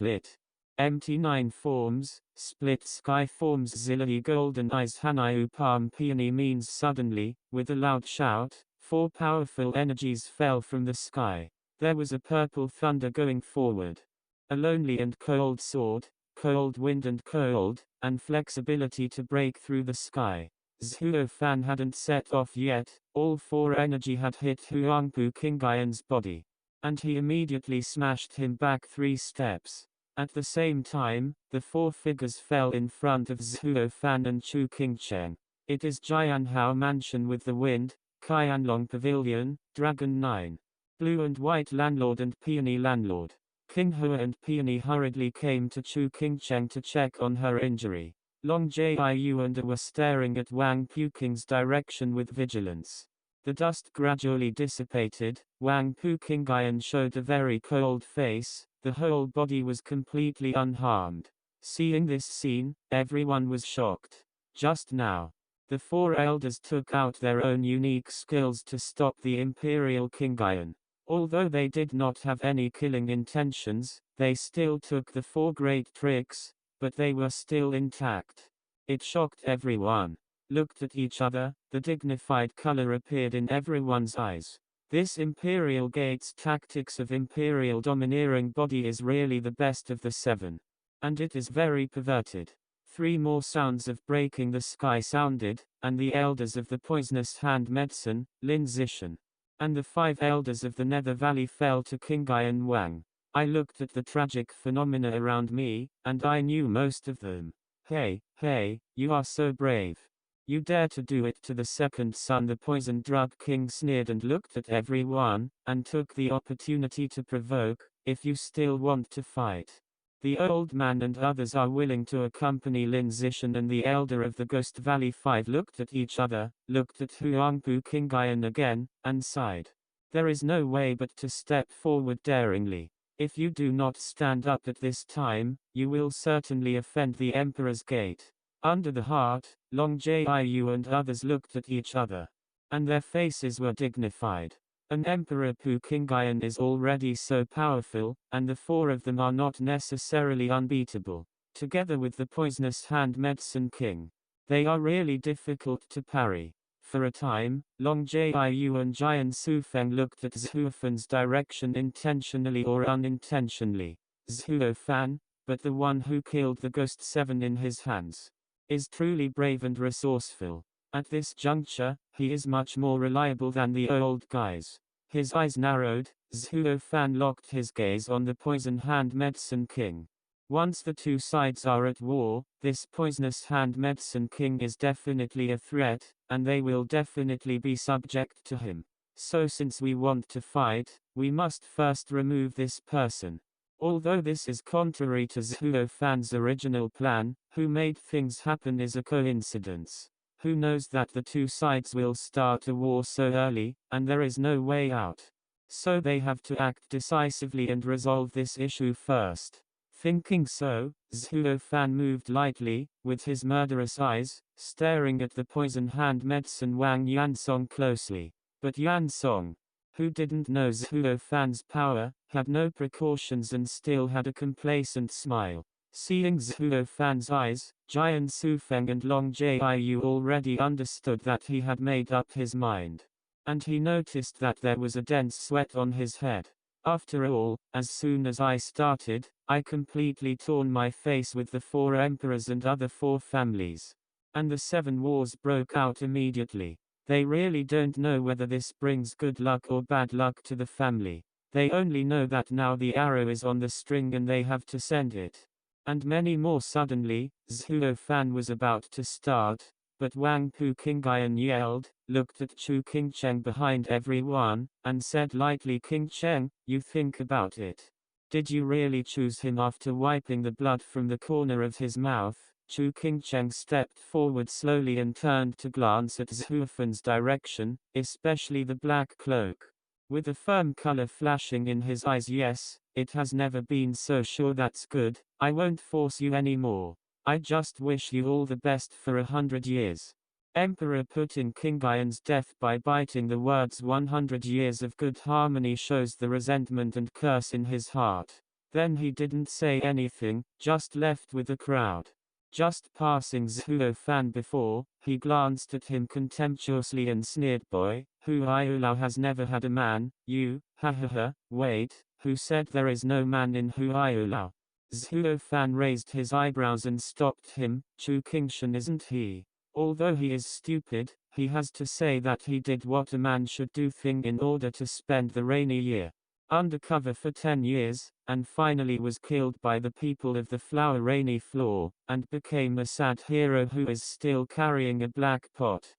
split. Empty 9 forms, split sky forms Zilai golden eyes Hanayu palm peony means suddenly, with a loud shout, 4 powerful energies fell from the sky. There was a purple thunder going forward. A lonely and cold sword, cold wind and flexibility to break through the sky. Zhuofan hadn't set off yet, all 4 energy had hit Huangpu Qingyan's body. And he immediately smashed him back 3 steps. At the same time, the 4 figures fell in front of Zhuofan and Chu Qingcheng. It is Jianhao Mansion with the wind, Qianlong Pavilion, Dragon 9. Blue and White Landlord and Peony Landlord. King Hua and Peony hurriedly came to Chu Qingcheng to check on her injury. Long Jiu and were staring at Wang Puking's direction with vigilance. The dust gradually dissipated, Wang Pukingyan showed a very cold face, the whole body was completely unharmed. Seeing this scene, everyone was shocked. Just now, the 4 elders took out their own unique skills to stop the Imperial Qingyan. Although they did not have any killing intentions, they still took the 4 great tricks, but they were still intact. It shocked everyone. Looked at each other, the dignified color appeared in everyone's eyes. This Imperial Gate's tactics of Imperial domineering body is really the best of the 7. And it is very perverted. 3 more sounds of breaking the sky sounded, and the elders of the poisonous hand medicine, Lin Zishan, and the 5 elders of the Nether Valley fell to Qingyan Wang. I looked at the tragic phenomena around me, and I knew most of them. Hey, you are so brave. You dare to do it to the second son. The poison drug king sneered and looked at everyone, and took the opportunity to provoke, if you still want to fight. The old man and others are willing to accompany Lin Zishan, and the elder of the Ghost Valley 5 looked at each other, looked at Huangpu Qingyan again, and sighed. There is no way but to step forward daringly. If you do not stand up at this time, you will certainly offend the Emperor's gate. Under the heart, Long Jiu and others looked at each other. And their faces were dignified. An Emperor Pu Qingyan is already so powerful, and the 4 of them are not necessarily unbeatable. Together with the poisonous hand medicine king, they are really difficult to parry. For a time, Long Jiu and Jian Sufeng looked at Zhuofan's direction intentionally or unintentionally. Zhuofan, but the one who killed the Ghost 7 in his hands, is truly brave and resourceful. At this juncture, he is much more reliable than the old guys. His eyes narrowed, Zhuofan locked his gaze on the poison hand medicine king. Once the 2 sides are at war, this poisonous hand medicine king is definitely a threat, and they will definitely be subject to him. So since we want to fight, we must first remove this person. Although this is contrary to Zhuofan's original plan, who made things happen is a coincidence. Who knows that the 2 sides will start a war so early, and there is no way out. So they have to act decisively and resolve this issue first. Thinking so, Zhuofan moved lightly, with his murderous eyes, staring at the poison hand medicine Wang Yansong closely. But Yansong, who didn't know Zhuofan's power, had no precautions and still had a complacent smile. Seeing Zhuofan's eyes, Jian Sufeng and Long Jiu already understood that he had made up his mind. And he noticed that there was a dense sweat on his head. After all, as soon as I started, I completely torn my face with the 4 emperors and other 4 families. And the 7 wars broke out immediately. They really don't know whether this brings good luck or bad luck to the family. They only know that now the arrow is on the string and they have to send it. And many more. Suddenly, Zhuofan was about to start, but Wang Pu Qingyan yelled, looked at Chu Qingcheng behind everyone, and said lightly, Qingcheng, you think about it. Did you really choose him? After wiping the blood from the corner of his mouth, Chu Qingcheng stepped forward slowly and turned to glance at Zhuofan's direction, especially the black cloak. With a firm color flashing in his eyes. Yes, it has never been so sure. That's good, I won't force you anymore. I just wish you all the best for 100 years. Emperor put in Qingyan's death by biting the words 100 years of good harmony shows the resentment and curse in his heart. Then he didn't say anything, just left with the crowd. Just passing Zhuofan before, he glanced at him contemptuously and sneered, "Boy, Huaiulao has never had a man, you, ha ha ha, wait, who said there is no man in Huaiulao?" Zhuofan raised his eyebrows and stopped him. "Chu Qingshan isn't he? Although he is stupid, he has to say that he did what a man should do thing in order to spend the rainy year undercover for 10 years, and finally was killed by the people of the flower rainy floor, and became a sad hero who is still carrying a black pot."